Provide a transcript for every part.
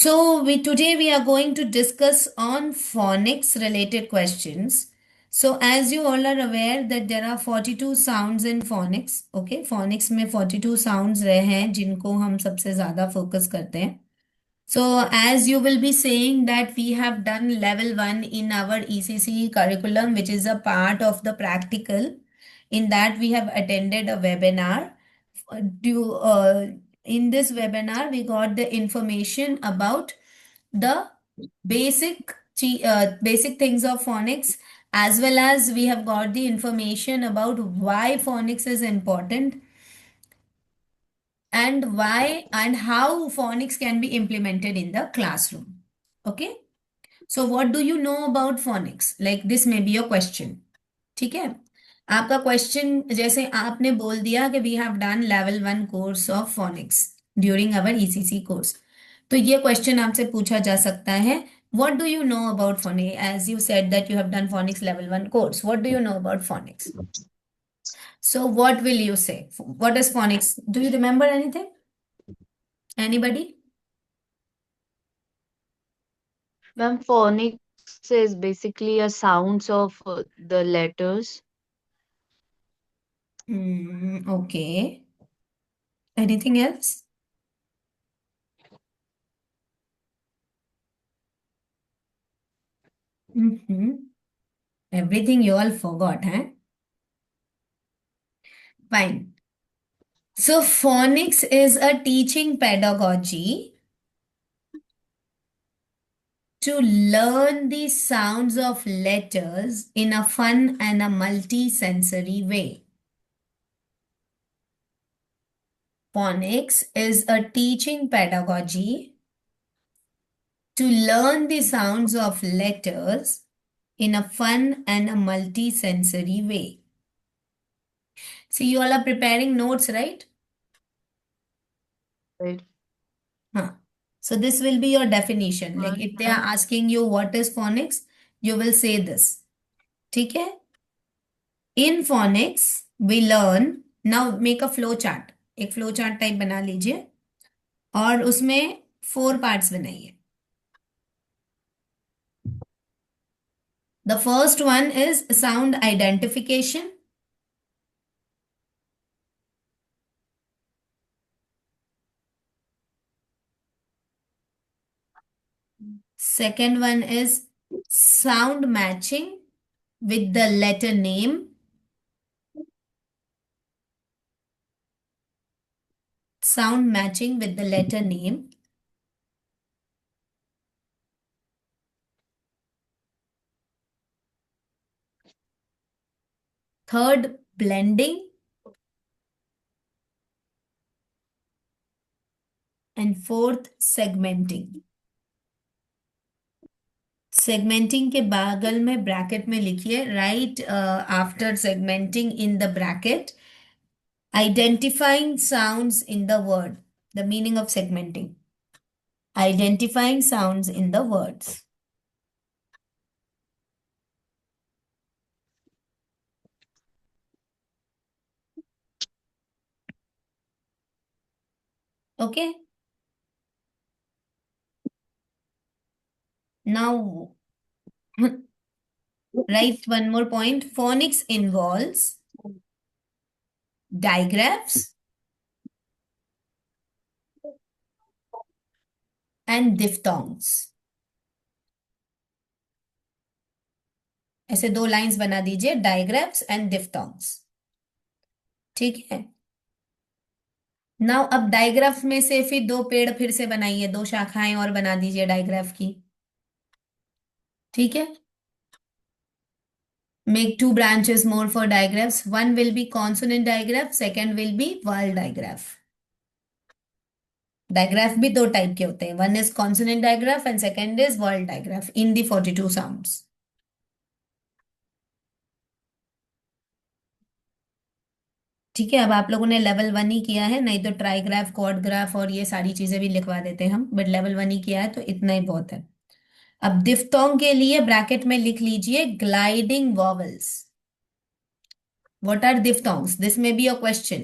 Today we are going to discuss on phonics related questions. So as you all are aware that there are 42 sounds in phonics. Okay, phonics में 42 sounds रहे हैं जिनको हम सबसे ज़्यादा focus करते हैं. So as you will be saying that we have done level 1 in our ECC curriculum, which is a part of the practical. In that we have attended a webinar. Do, in this webinar, we got the information about the basic things of phonics, as well as we have got the information about why phonics is important and why and how phonics can be implemented in the classroom. Okay, so what do you know about phonics? Like this may be your question. ठीक है, आपका question जैसे आपने बोल दिया कि we have done level 1 course of phonics during our ECC course, तो ये क्वेश्चन आपसे पूछा जा सकता है, what do you know about phonics? As you said that you have done phonics level 1 course, what do you know about phonics? So what will you say? What is phonics? Do you remember anything? Anybody? Ma'am, phonics is basically a sounds of the letters. Okay. Anything else? Everything you all forgot, huh? Fine. So phonics is a teaching pedagogy to learn the sounds of letters in a fun and a multi-sensory way. Phonics is a teaching pedagogy to learn the sounds of letters in a fun and a multi-sensory way. So you all are preparing notes, right? Right. Huh. So this will be your definition. Like if they are asking you what is phonics, you will say this. ठीक है? In phonics, we learn. Now make a flow chart. एक flow chart type बना लीजिए और उसमें 4 parts बनाइए. The first one is sound identification. Second one is sound matching with the letter name. Sound matching with the letter name. Third, blending. And fourth, segmenting. Segmenting के बगल में bracket में लिखिए, right after segmenting in the bracket, identifying sounds in the word. The meaning of segmenting. Identifying sounds in the words. Okay. Now, write one more point. Phonics involves digraphs and diphthongs. ऐसे 2 lines बना दीजिए, डायग्राफ्स and diphthongs. ठीक है. Now अब digraph में से फिर 2 पेड़ फिर से बनाइए, 2 शाखाएं और बना दीजिए डायग्राफ की. ठीक है. Make 2 branches more for digraphs. One will be consonant digraph, second will be vowel digraph. Digraph भी 2 टाइप के होते हैं. One is consonant digraph and second is vowel digraph in the 42 sounds. ठीक है. अब आप लोगों ने लेवल 1 ही किया है, नहीं तो ट्राईग्राफ, क्वाड्राफ और ये सारी चीजें भी लिखवा देते हैं हम, बट लेवल 1 ही किया है तो इतना ही बहुत है. अब डिफ्थोंग के लिए ब्रैकेट में लिख लीजिए gliding vowels. What are diphthongs? This may be a question.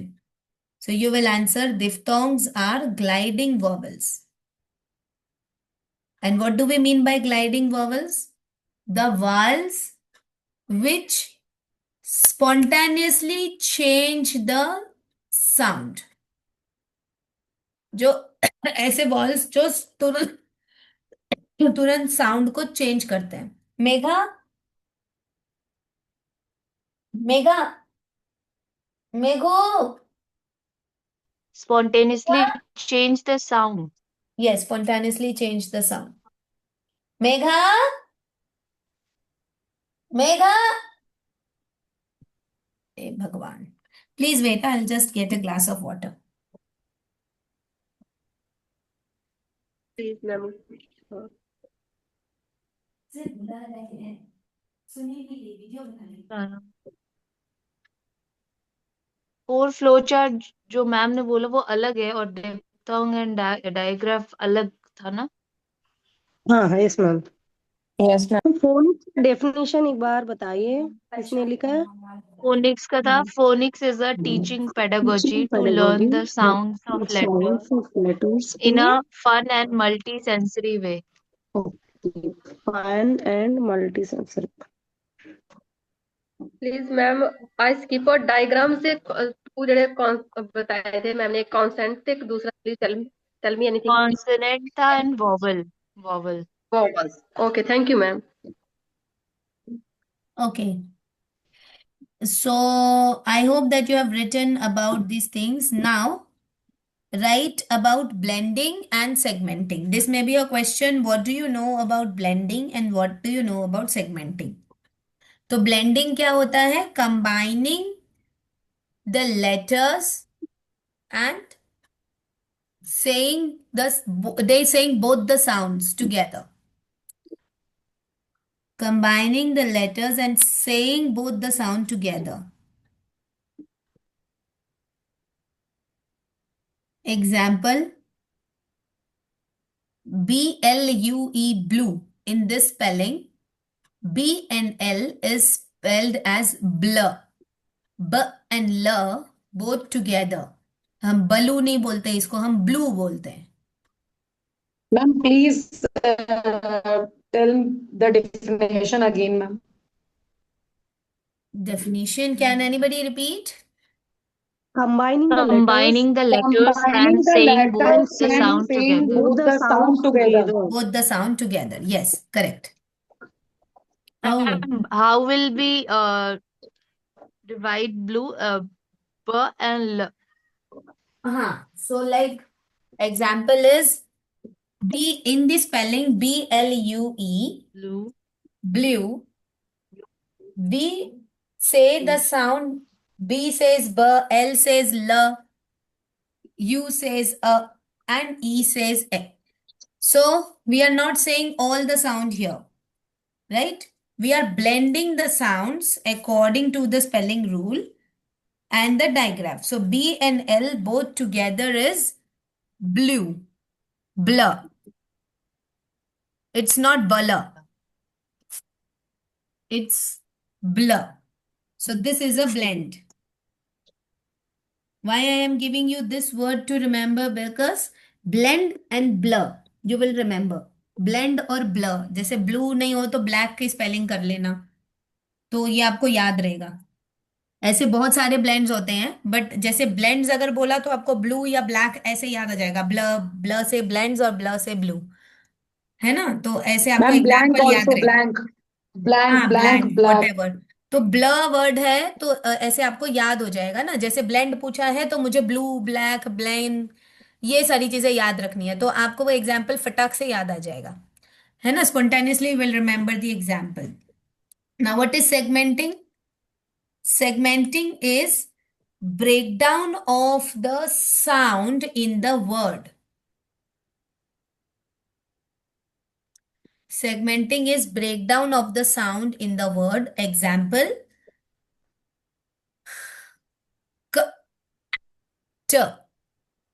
So you will answer diphthongs are gliding vowels. And what do we mean by gliding vowels? The vowels which spontaneously change the sound. जो ऐसे walls जो तुरंत तुरंत sound को change करते हैं। Megha, Megha, मेघो। Spontaneously change the sound. Yes, spontaneously change the sound. Megha, Megha. हे भगवान, please wait, I will just get a glass of water. Please ma'am. से बुला रहे हैं, सुनी भी ली, वीडियो बना ली। फोर फ्लो चार्ट जो मैम ने बोला वो अलग है, और डिप्थोंग एंड डायग्राफ अलग था ना? हाँ हाँ, yes ma'am. Yes ma'am. Phonics definition एक बार बताइए, किसने लिखा है? फोनिक्स का था, phonics is a teaching pedagogy to learn the sounds of letters Sounds of letters in in a fun and multi-sensory way. fun and multi-sensory. Please ma'am, I skip और diagram से टू जड़े बताए थे ma'am ने, एक consent थे, एक दूसरा please tell me anything. Consonant था and vowel. Vowel. Vowels, okay, thank you ma'am. Okay, so I hope that you have written about these things. Now write about blending and segmenting. This may be a question. What do you know about blending and what do you know about segmenting? तो blending क्या होता है? Combining the letters and saying they saying both the sounds together. Combining the letters and saying both the sound together. Example, BLUE, blue. In this spelling, B and L is spelled as blur. B and L both together. हम बलू नहीं बोलते, इसको हम blue बोलते हैं। Ma'am, please tell the definition again, ma'am. Definition, can anybody repeat? Combining the letters Combining the letters Combining and the saying both letters the and sound saying together. both the sound together. Both the sound together. Yes, correct. Oh, And how will we divide blue, B and L? so like example is B in the spelling BLUE, Blue. blue. We say the sound, B says B, L says L, U says A, and E says E. So we are not saying all the sound here, right? We are blending the sounds according to the spelling rule and the digraph. So B and L both together is blue, blur. It's not blur. It's blur. So this is a blend. Why I am giving you this word to remember? Because blend and blur, you will remember. Blend और blur, जैसे blue नहीं हो तो black की spelling कर लेना, तो ये आपको याद रहेगा। ऐसे बहुत सारे blends होते हैं, बट जैसे blends अगर बोला तो आपको blue या black ऐसे याद आ जाएगा। blur, blur से blends और blur से blue, है ना? तो ऐसे आपको Ma'am, blank एग्जाम्पल याद also रहेगा। blank. Blank, हाँ, blank, ब्लैंक black. whatever। तो ब्लर वर्ड है तो ऐसे आपको याद हो जाएगा ना। जैसे ब्लेंड पूछा है तो मुझे ब्लू, ब्लैक, ब्लेंड, ये सारी चीजें याद रखनी है, तो आपको वो एग्जाम्पल फटाक से याद आ जाएगा, है ना? Spontaneously will remember the example. Now what is segmenting? Segmenting is breakdown of the sound in the word. Segmenting is breakdown of the sound in the word. Example, k, t.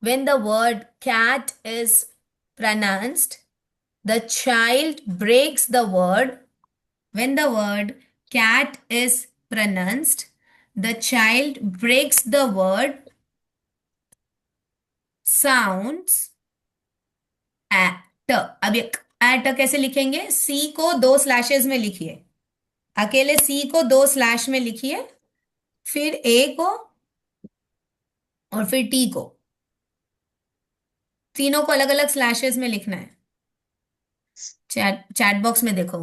When the word cat is pronounced, the child breaks the word. When the word cat is pronounced, the child breaks the word sounds at t. अब ये eight कैसे लिखेंगे? सी को 2 slashes में लिखिए, अकेले सी को 2 slash में लिखिए, फिर ए को और फिर टी को, तीनों को अलग अलग स्लैशेस में लिखना है। चैट चैट बॉक्स में देखो,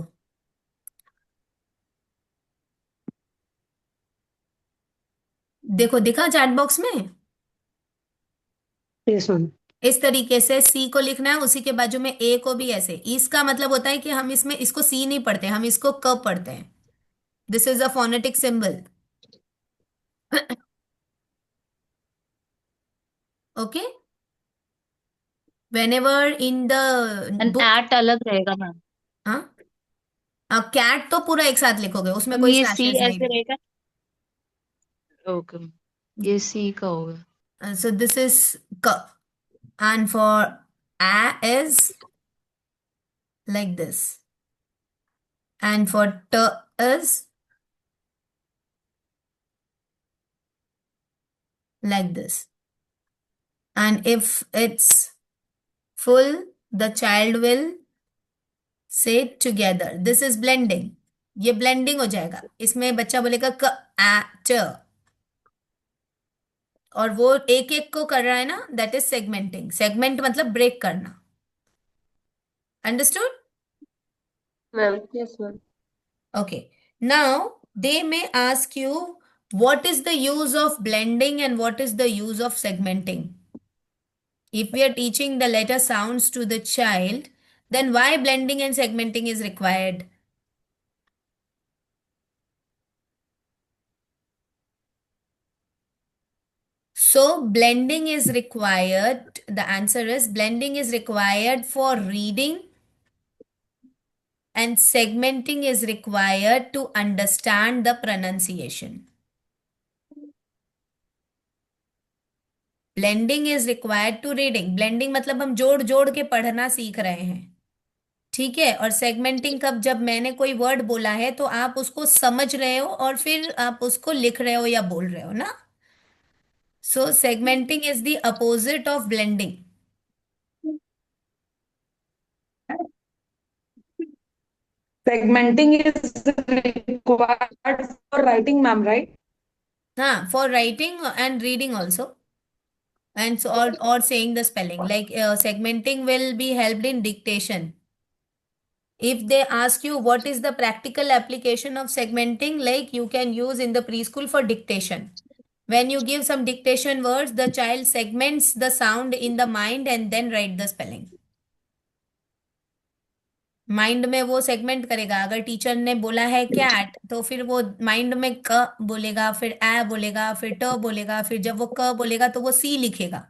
देखो दिखा चैट बॉक्स में। Yes ma'am. इस तरीके से सी को लिखना है, उसी के बाजू में ए को भी ऐसे। इसका मतलब होता है कि हम इसमें इसको सी नहीं पढ़ते, हम इसको क पढ़ते हैं। This is a phonetic symbol. Okay, whenever in the end book। एट अलग रहेगा मैम। हाँ, कैट तो पूरा एक साथ लिखोगे, उसमें मैम कोई ये सी स्लैशेस नहीं। ऐसे रहेगा। ओके, ये सी का होगा। So this is k, and for a is like this, and for t is like this. And if it's full, the child will say together. This is blending. ये blending हो जाएगा, इसमें बच्चा बोलेगा क आ च, और वो एक एक को कर रहा है ना, दैट इज सेगमेंटिंग। सेगमेंट मतलब ब्रेक करना। Understood? Ma'am yes ma'am. Okay. Now they may ask you what is the use of blending and what is the use of segmenting. If we are teaching the letter sounds to the child, then why blending and segmenting is required? So blending is required. The answer is blending is required for reading and segmenting is required to understand the pronunciation. Blending is required to reading. Blending मतलब हम जोड़ जोड़ के पढ़ना सीख रहे हैं, ठीक है। और सेगमेंटिंग कब, जब मैंने कोई वर्ड बोला है तो आप उसको समझ रहे हो और फिर आप उसको लिख रहे हो या बोल रहे हो ना। So segmenting is the opposite of blending. Segmenting is required for writing, ma'am, right? हाँ, for writing and reading also, and so or saying the spelling, like segmenting will be helped in dictation. If they ask you what is the practical application of segmenting, like you can use in the preschool for dictation. When you give some dictation words, the child segments the sound in the mind and then write the spelling. Mind में वो segment करेगा। अगर teacher ने बोला है cat, तो फिर वो माइंड में क बोलेगा, फिर ए बोलेगा, फिर ट बोलेगा, फिर जब वो क बोलेगा तो वो सी लिखेगा,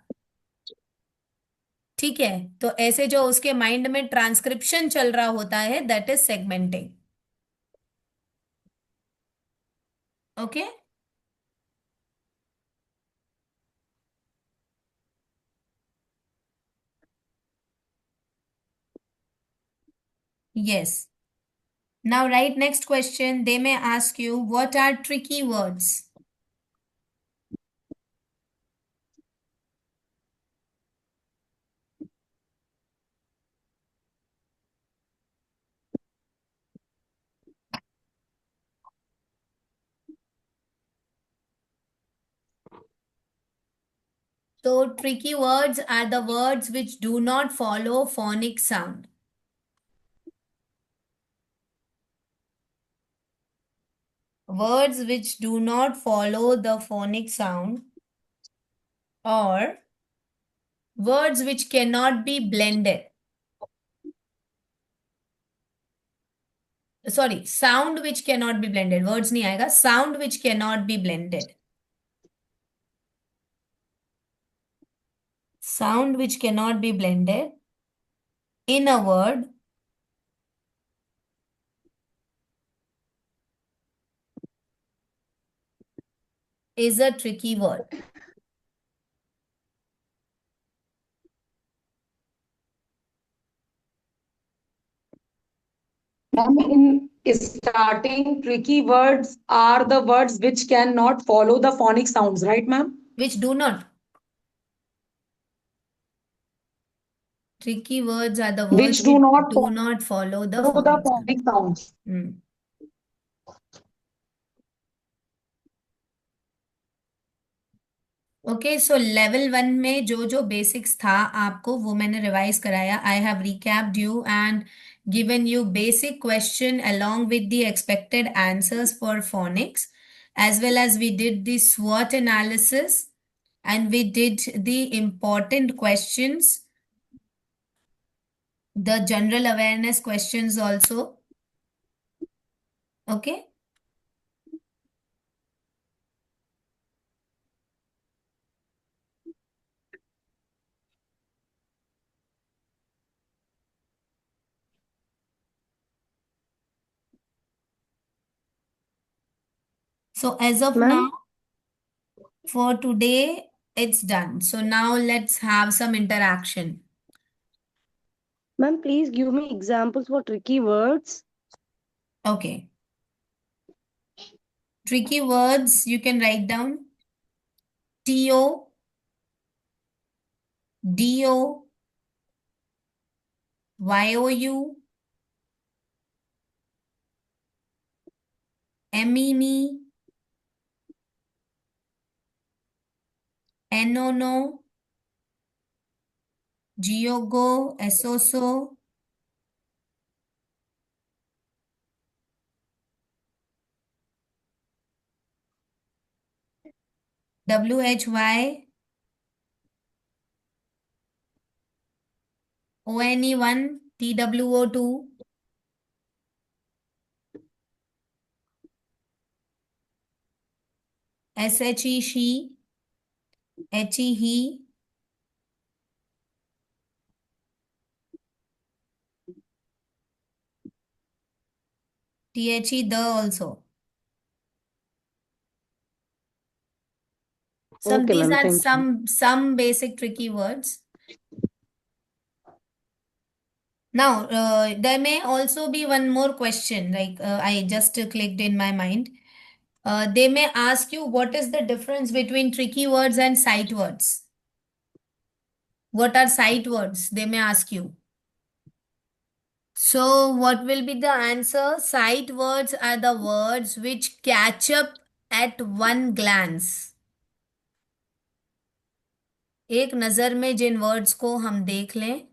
ठीक है। तो ऐसे जो उसके माइंड में ट्रांसक्रिप्शन चल रहा होता है, that is segmenting. Okay, yes. Now write next question. They may ask you, what are tricky words? So tricky words are the words which do not follow phonic sound. Words which do not follow the phonic sound, or words which cannot be blended. Sorry, sound which cannot be blended. Words नहीं आएगा, sound which cannot be blended. Sound which cannot be blended in a word is a tricky word. Ma'am, in starting, tricky words are the words which cannot follow the phonic sounds, right, ma'am? Which do not. Tricky words are the which words do which not do not follow the follow the phonics sound. phonic sounds. Hmm. Okay, so level 1 में जो जो basics था आपको वो मैंने रिवाइज कराया. I have recapped you and given you basic question along with the expected answers for phonics, as well as we did the SWOT analysis and we did the important questions, the general awareness questions also. Okay. So as of ma'am now, for today, it's done. So now let's have some interaction. Ma'am please give me examples for tricky words. Okay. Tricky words you can write down TO, DO, YOU, MEME, NONO, GIOGO, SOSO, WHY, ONE1, TWO2, SHE, she, HE, he, THE, the also. Okay These ma'am, are thank you. some basic tricky words. Now, there may also be one more question, like I just clicked in my mind. They may ask you what is the difference between tricky words and sight words? What are sight words? They may ask you. So, what will be the answer? Sight words are the words which catch up at one glance. एक नजर में जिन words को हम देख लें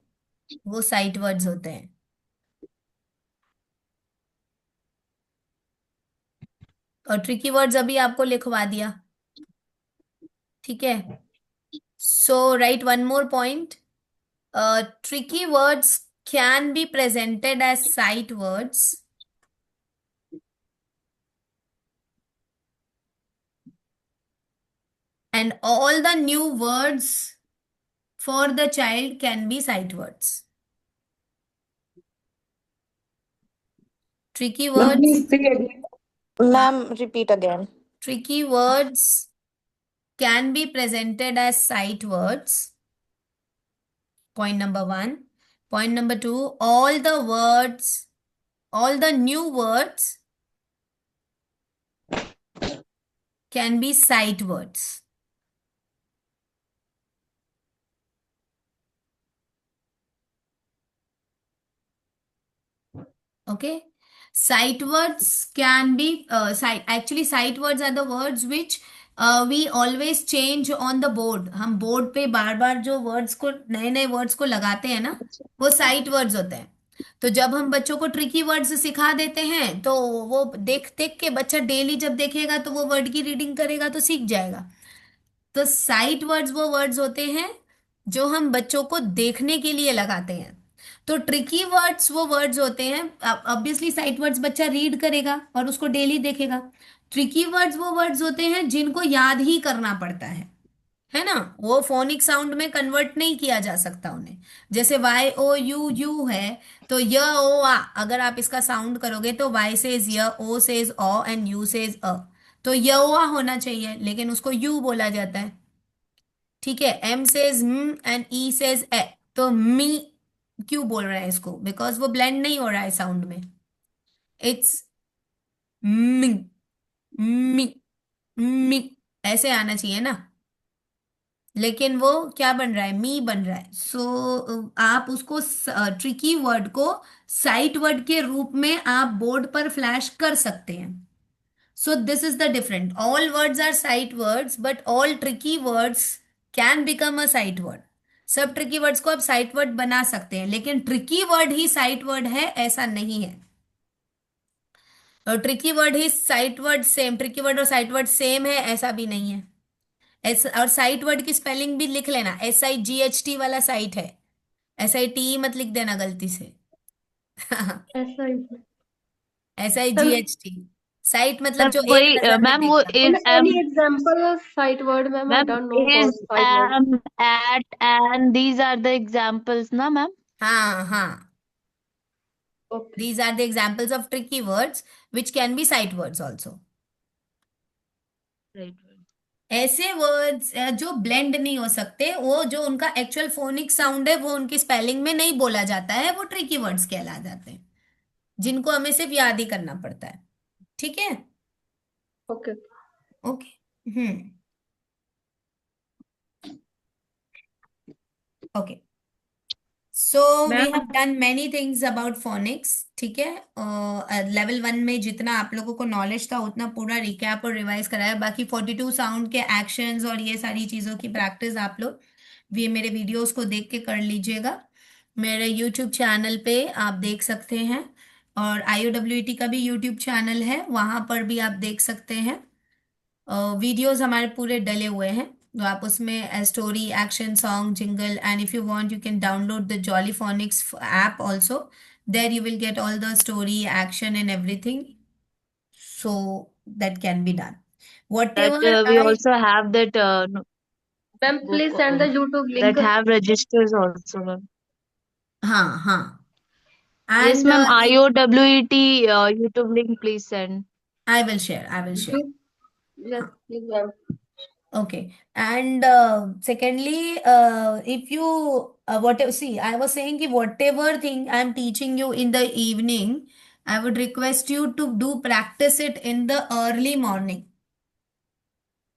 वो sight words होते हैं. और ट्रिकी वर्ड्स अभी आपको लिखवा दिया. ठीक है. So write one more point. Tricky words can be presented as sight words and all the new words for the child can be sight words. Tricky Ma'am, words, please say again. Ma'am, repeat again. tricky words can be presented as sight words. Point number 1. Point number 2, all the words, all the new words can be sight words. Okay. Sight words can be, actually sight words are the words which we always change on the board. हम board पे बार बार जो words को नए नए words को लगाते हैं ना वो साइट वर्ड्स होते हैं. तो जब हम बच्चों को ट्रिकी वर्ड्स सिखा देते हैं तो वो देख देख के बच्चा डेली जब देखेगा तो वो वर्ड की रीडिंग करेगा तो सीख जाएगा. तो साइट वर्ड्स वो वर्ड्स होते हैं जो हम बच्चों को देखने के लिए लगाते हैं. तो ट्रिकी वर्ड्स वो वर्ड्स होते हैं, ऑब्वियसली साइट वर्ड्स बच्चा रीड करेगा और उसको डेली देखेगा. ट्रिकी वर्ड्स वो वर्ड्स होते हैं जिनको याद ही करना पड़ता है ना. वो फोनिक साउंड में कन्वर्ट नहीं किया जा सकता उन्हें. जैसे वाई ओ यू यू है तो य ओ आ, अगर आप इसका साउंड करोगे तो वाई सेज य, ओ सेज ओ एंड यू सेज अ. तो य ओ आ होना चाहिए लेकिन उसको यू बोला जाता है. ठीक है. एम सेज म एंड ई सेज ए, तो मी क्यों बोल रहे हैं इसको? बिकॉज वो ब्लेंड नहीं हो रहा है साउंड में. इट्स मी मी मी ऐसे आना चाहिए ना. लेकिन वो क्या बन रहा है, मी बन रहा है। आप उसको ट्रिकी वर्ड को साइट वर्ड के रूप में आप बोर्ड पर फ्लैश कर सकते हैं। So this is the different, all words are sight words but all tricky words can become a sight word. सब ट्रिकी वर्ड्स को आप साइट वर्ड बना सकते हैं, लेकिन ट्रिकी वर्ड ही साइट वर्ड है ऐसा नहीं है। और ट्रिकी वर्ड ही sight word same, tricky word और साइट वर्ड सेम है ऐसा भी नहीं है। और साइट वर्ड की स्पेलिंग भी लिख लेना, SIGHT वाला साइट है, SIT मत लिख देना गलती से। ऐसा ही मैम। SIGHT, साइट मतलब मैम जो एक वही नजर में मैम वो देखना। Is Any example sight word, ma'am? I ma'am don't know about is sight word. at and these are the examples ना मैम। हाँ हाँ, Okay. these are the examples of tricky words which can be sight words also। Right. ऐसे words जो blend नहीं हो सकते, वो जो उनका एक्चुअल फोनिक साउंड है वो उनकी स्पेलिंग में नहीं बोला जाता है, वो ट्रिकी वर्ड्स कहला जाते हैं, जिनको हमें सिर्फ याद ही करना पड़ता है। ठीक है, Okay. Okay. Hmm, okay. So we ma'am have done many things about phonics. ठीक है, लेवल 1 में जितना आप लोगों को नॉलेज था उतना पूरा रिकैप और रिवाइज कराया। बाकी 42 साउंड के एक्शंस और ये सारी चीज़ों की प्रैक्टिस आप लोग ये मेरे वीडियोस को देख के कर लीजिएगा। मेरे यूट्यूब चैनल पे आप देख सकते हैं, और IOWET का भी यूट्यूब चैनल है, वहाँ पर भी आप देख सकते हैं। वीडियोस हमारे पूरे डले हुए हैं, तो आप उसमें story, action, song, jingle, and if you want you can download the jolly phonics app also. There you will get all the story, action and everything, so that can be done that whatever we I also have that Ma'am, book please send the YouTube link. that have registers also ma'am. हाँ हाँ, Yes and ma'am, IOWET YouTube link please send। I will share You, yes, हाँ, please, ma'am. okay. And secondly, if you whatever, see, I was saying कि whatever thing I'm teaching you in the evening, I would request you to do practice it in the early morning।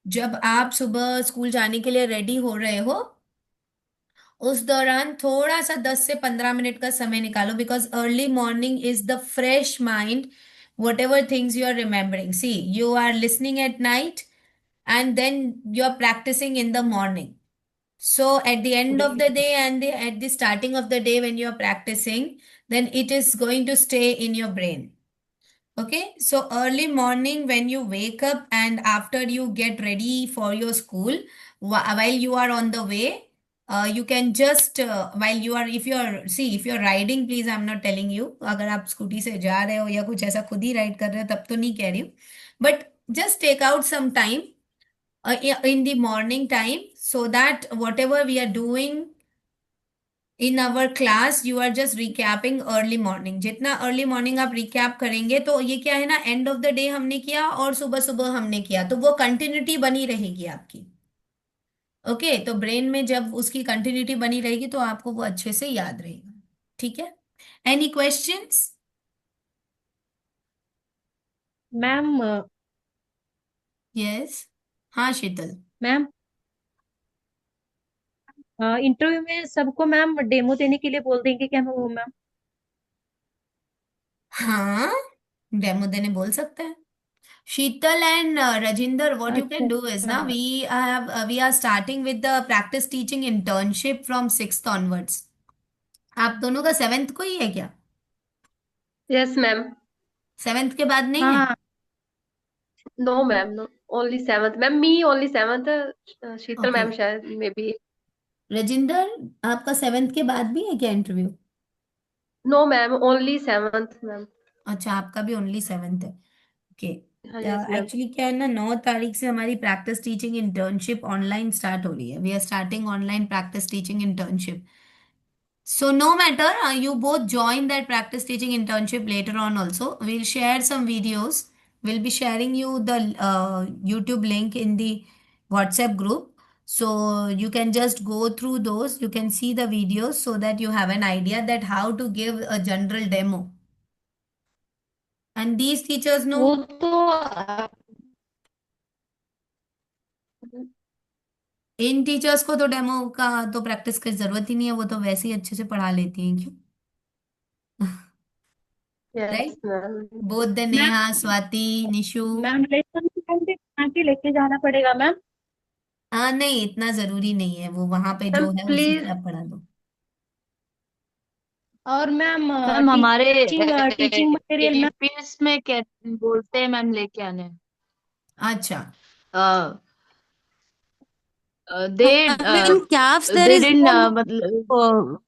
जब आप सुबह school जाने के लिए ready हो रहे हो, उस दौरान थोड़ा सा 10 से 15 मिनट का समय निकालो, because early morning is the fresh mind. Whatever things you are remembering, see, you are listening at night and then you're practicing in the morning. So at the end of the day and at the starting of the day when you're practicing, then it is going to stay in your brain. Okay, so early morning when you wake up and after you get ready for your school, while you are on the way, you can just while you are, if you are, see, if you are riding, please, I'm not telling you, अगर आप scooty से जा रहे हो या कुछ ऐसा खुद ही राइड कर रहे हो तब तो नहीं कह रही हूँ, but just take out some time in the morning time, so that whatever we are doing in our class, you are just recapping early morning। जितना early morning आप recap करेंगे तो ये क्या है ना, end of the day हमने किया और सुबह सुबह हमने किया, तो वो कंटिन्यूटी बनी रहेगी आपकी। ओके, तो ब्रेन में जब उसकी कंटिन्यूटी बनी रहेगी तो आपको वो अच्छे से याद रहेगा। ठीक है, एनी क्वेश्चंस? मैम यस, हाँ शीतल। मैम इंटरव्यू में सबको मैम डेमो देने के लिए बोल देंगे क्या वो मैम? हाँ, डेमो देने बोल सकते हैं। Sheetal and Rajinder, what you can अच्छा do is now we are starting with the practice teaching internship from 6th onwards। आप दोनों का 7th को ही है क्या? Yes, ma'am. 7th के बाद नहीं हाँ है? हाँ No, ma'am. No. Only seventh. Ma'am, me only seventh. Sheetal okay, ma'am शायद maybe. रजिंदर, आपका 7th के बाद भी है क्या interview? No, ma'am. Only seventh, ma'am. अच्छा, आपका भी ओनली 7th है। ओके, हाँ, yes, ma'am. एक्चुअली क्या है ना, 9 तारीख से हमारी practice teaching internship online start हो रही है। We are starting online practice teaching internship. So no matter, you both join that practice teaching internship later on also. We'll share some videos. We'll be sharing you the YouTube link in the WhatsApp group. So you can just go through those. You can see the videos so that you have an idea that how to give a general demo. And these teachers वो know. तो इन teachers को तो demo का तो practice की जरूरत ही नहीं है, वो तो वैसे ही अच्छे से पढ़ा लेती हैं, क्यों? Yes right. Ma'am. Both the ma'am Neha, Swati, Nishu. Ma'am lesson plan पे बना के लेके जाना पड़ेगा मैम। नहीं, इतना जरूरी नहीं है, वो वहां पे मैम जो है उसी से प्लीज, आप पढ़ा दो। और मैम मैम हमारे टीचिंग मटेरियल मैम। एपीएस में क्या बोलते हैं मैम लेके आने। अच्छा। दे In CAPS, there they is didn't no मतलब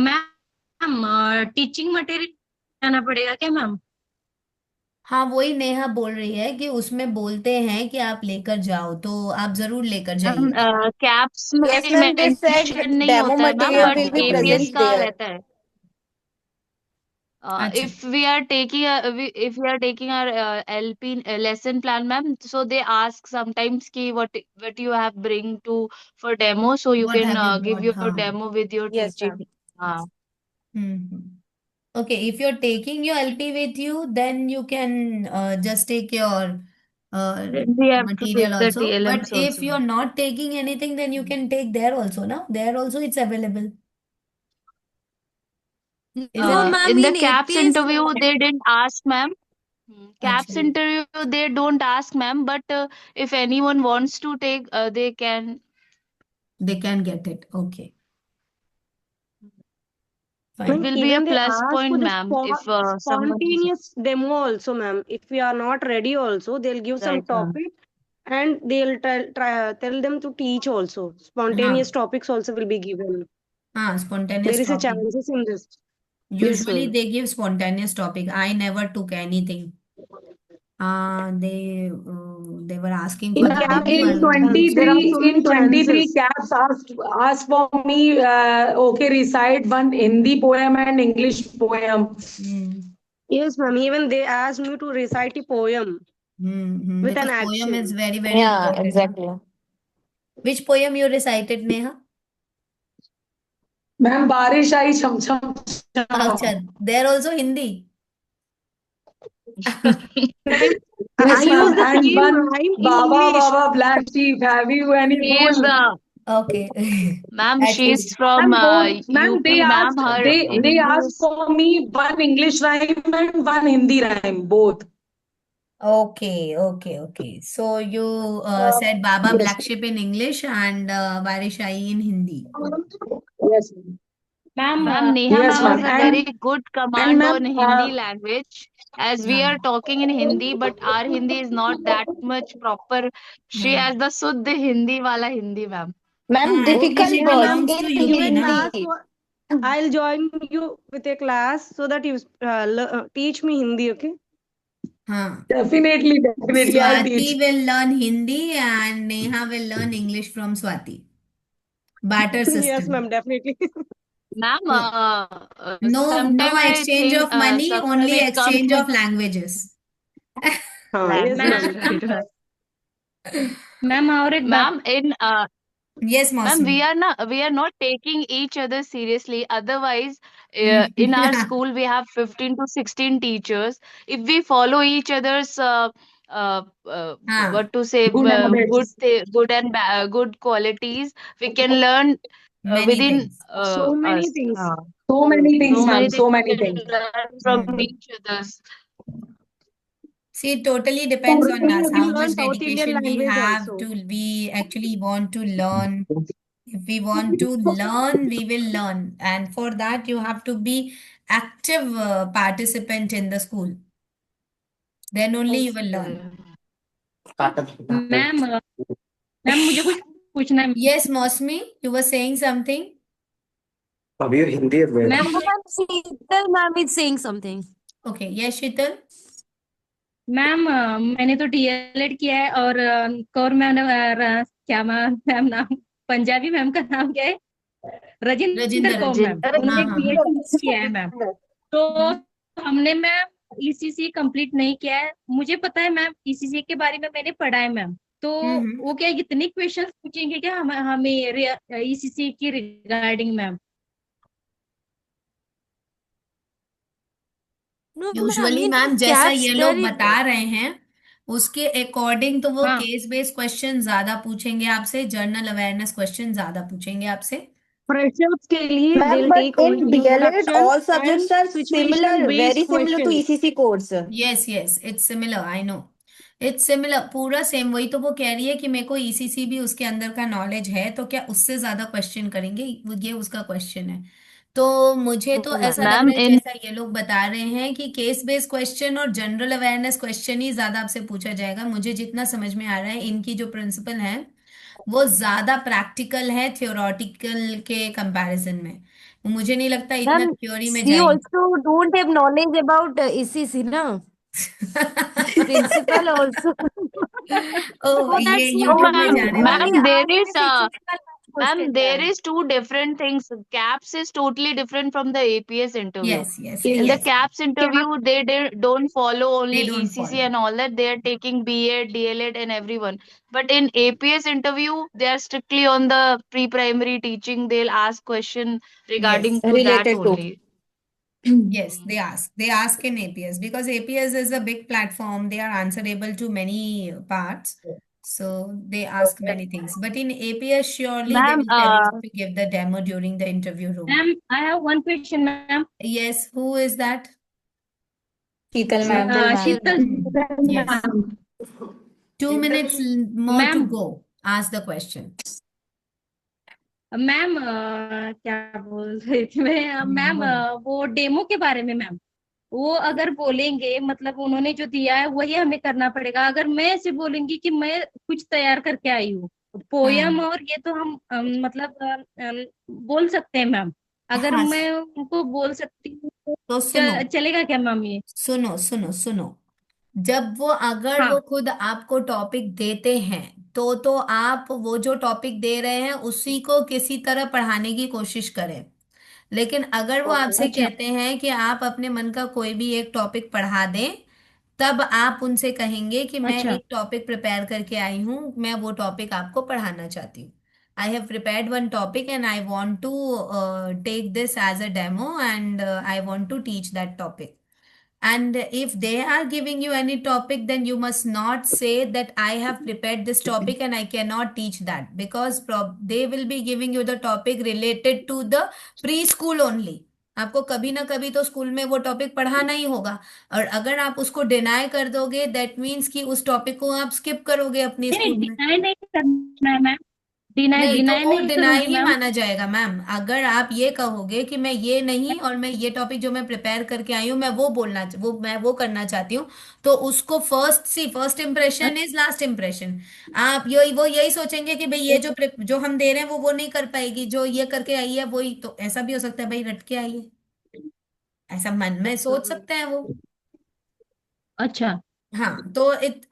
मैम टीचिंग मटेरियल जाना पड़ेगा क्या मैम? हाँ, वही नेहा बोल रही है कि उसमें बोलते हैं कि आप लेकर जाओ, तो आप जरूर लेकर मैम जाइए। कैप्स Yes, में ma'am. They said मेंशन नहीं demo होता है मैम, material हाँ, but will be APS present okay. का there. रहता है। अच्छा। If we are taking if we are taking our LP lesson plan, ma'am, so they ask sometimes ki what you have bring to for demo, so you what can have you give brought, your हाँ। demo with your Yes, teaching. ma'am. हाँ Okay, if you're taking your LP with you, then you can just take your then we have to material take the also. But TLMs if also. you're not taking anything, then you can take there also, no? There also it's available, no, isn't it? ma'am. In the In CAPS APS, interview, they didn't ask, ma'am. CAPS Actually, interview, they don't ask, ma'am, but if anyone wants to take, they can. they can get it. Okay, It Ma'am, fine. will be a even they plus ask for point, the ma'am, if someone is spontaneous demo also, ma'am. If we are not ready also, they'll give some right, ma'am. topic and they'll tell them to teach also. Spontaneous हाँ, topics also will be given. हाँ, There spontaneous is a topic. chances in this. Yes, Usually ma'am. they give spontaneous topic. I never took anything. They were asking for In the Ma'am, CAPS, demo. there in is a chance. There are 23, so many in 23 chances. caps asked for me, okay, recite one Hindi poem and English poem. Hmm. Yes, ma'am. Even they asked me to recite a poem with an Because poem is action. very, very Yeah, important, na? exactly. Which poem you recited, Neha? Ma'am, बारिश आई छम छम Acha, छम. there also Hindi. Ma'am, I Yes, use ma'am. the And same one rhyme in Baba English. Baba Black Sheep, have you any She is rule? Okay. ma'am, At she's least. from Ma'am, both, ma'am, UP, ma'am. Her they Hindi asked is for me one English rhyme and one Hindi rhyme, both. Okay, okay, okay. So you said Baba Yes, Black Sheep in English and Barish Aayi in Hindi. yes, ma'am. Ma'am ma'am. Neha Yes, ma'am ma'am. has a very good And command ma'am, on Hindi language. As we are हाँ, talking in Hindi, but our Hindi is not that much proper. She हाँ, has the Suddh Hindi wala Hindi, ma'am. Ma'am, हाँ. Actually, difficult she Neha, words ma'am, belongs in to give UP, a na? class. Hindi. I'll join you with a class so that you teach me Hindi, okay? हाँ. definitely, I'll Swati teach. will learn Hindi and Neha will learn English from Swati. Barter Yes, system. ma'am, definitely. Ma'am, No sometime I exchange think of money, sometime only it comes exchange with of languages. Yes, language. ma'am. Ma'am ma'am और एक बात। Ma'am, in Yes, ma'am, Mosmi. we are not taking each other seriously. Otherwise, in our school we have 15 to 16 teachers. If we follow each other's हाँ, what to say Good habits. good qualities, we can learn many within things. So many us. things. So many things, So ma'am. many things So we many can things. learn from Hmm. each other's. See, it totally depends So on many us, we how much learn South Indian dedication we language have also. to, we actually want to learn. If we want to learn, we will learn. And for that, you have to be active participant in the school. Then only you will learn. Ma'am ma'am मुझे कुछ पूछना है। Yes, Mosmi, you were saying something? Ma'am Ma'am, Sheetal ma'am is saying something. Okay, yes, Shital? Ma'am मैंने तो DElEd किया है और Kaur ma'am ने क्या मैम नाम पंजाबी मैम का नाम क्या है? Rajinder Rajinder. Kaur ma'am, Rajendra, हाँ, उन्होंने हाँ, हाँ. पीएचडी किया है मैम। तो हाँ. हमने मैम ईसीसी कंप्लीट नहीं किया है। मुझे पता है मैम ईसीसी के बारे में मैंने पढ़ा है मैम। तो हम्म. वो क्या इतने क्वेश्चंस पूछेंगे क्या हमें ईसीसी की regarding ma'am? No, ma'am. Usually In ma'am जैसा CAPS, ये there लोग is. बता रहे हैं उसके अकॉर्डिंग तो वो हाँ केस बेस्ड क्वेश्चन ज्यादा पूछेंगे आपसे, जनरल अवेयरनेस क्वेश्चन ज्यादा पूछेंगे आपसे। Freshers के लिए Ma'am, they'll but take in only DLED, introduction all and subjects are situation similar, based very similar to questions. ECC course. Yes yes, it's similar, I know, it's similar, पूरा same. वही तो वो कह रही है कि मेरे को ईसीसी भी उसके अंदर का नॉलेज है, तो क्या उससे ज्यादा क्वेश्चन करेंगे, ये उसका क्वेश्चन है। तो मुझे तो ऐसा लग मैम रहा है इन जैसा ये लोग बता रहे हैं कि केस बेस्ड क्वेश्चन और जनरल अवेयरनेस क्वेश्चन ही ज्यादा आपसे पूछा जाएगा। मुझे जितना समझ में आ रहा है इनकी जो प्रिंसिपल है वो ज्यादा प्रैक्टिकल है थियोरेटिकल के कंपैरिजन में। मुझे नहीं लगता इतना Ma'am, थ्योरी में she जाएंगे। also don't have knowledge about ECC, na? Principal also. O, So ये that's oh यूट्यूब why में ma'am, she जाने only वाला है। ma'am there asked is the situational ma'am question, there ma'am. is two different things. CAPS is totally different from the APS interview. Yes yes In the yes, CAPS क्या interview, don't follow they only don't ECC follow. and all that. They are taking B.Ed, DLED, and everyone. But in APS interview, they are strictly on the pre-primary teaching. They'll ask question yes regarding to that Related to. only. yes, they ask in APS because APS is a big platform. They are answerable to many parts, so they ask many things. But in APS, surely they Ma'am, will tell you to give the demo during the interview room. Ma'am, I have one question, ma'am. Yes, who is that? Sheetal ma'am. Sheetal ma'am. Sheetal Yes, ma'am. 2 minutes more to Ma'am, go. Ask the question. Ma'am क्या बोल रही थी मैं ma'am बोलो। वो demo के बारे में मैम, वो अगर बोलेंगे मतलब उन्होंने जो दिया है वही हमें करना पड़ेगा। अगर मैं ऐसे बोलूंगी कि मैं कुछ तैयार करके आई हूँ पोयम हाँ और ये तो हम मतलब बोल सकते हैं मैम। अगर हाँ, मैं उनको बोल सकती हूँ तो तो सुनो चलेगा क्या मैम ये? सुनो सुनो सुनो, जब वो अगर वो हाँ खुद आपको टॉपिक देते हैं तो आप वो जो टॉपिक दे रहे हैं उसी को किसी तरह पढ़ाने की कोशिश करें। लेकिन अगर वो आपसे अच्छा कहते हैं कि आप अपने मन का कोई भी एक टॉपिक पढ़ा दें, तब आप उनसे कहेंगे कि मैं अच्छा एक टॉपिक प्रिपेयर करके आई हूँ, मैं वो टॉपिक आपको पढ़ाना चाहती हूँ। I have prepared one topic and I want to take this as a demo and I want to teach that topic. And if they are giving you any topic, then you must not say that I have prepared this topic and I cannot teach that, because they will be giving you the topic related to the preschool only. आपको कभी ना कभी तो school में वो topic पढ़ाना ही होगा, और अगर आप उसको डिनाई कर दोगे दैट मीन्स कि उस टॉपिक को आप स्किप करोगे अपनी नहीं स्कूल नहीं में। डिनाई नहीं करना है मैम, डिनाई नहीं, तो डिनाई वो नहीं डिनाई करूंगी ही मैम। माना जाएगा मैम। अगर आप ये कहोगे कि मैं ये नहीं, और मैं ये टॉपिक जो मैं प्रिपेयर करके आई हूँ मैं वो करना चाहती हूँ, तो उसको first impression is last impression. आप यही सोचेंगे कि भाई ये जो हम दे रहे हैं वो नहीं कर पाएगी, जो ये करके आई है वही, तो ऐसा भी हो सकता है भाई रट के आई है, ऐसा मन में सोच सकते हैं वो। अच्छा हाँ, तो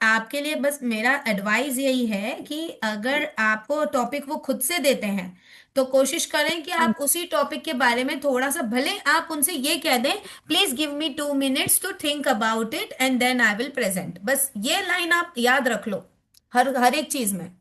आपके लिए बस मेरा एडवाइस यही है कि अगर आपको टॉपिक वो खुद से देते हैं तो कोशिश करें कि आप उसी टॉपिक के बारे में थोड़ा सा, भले आप उनसे ये कह दें please give me 2 minutes to think about it and then I will present, बस ये लाइन आप याद रख लो हर हर एक चीज में।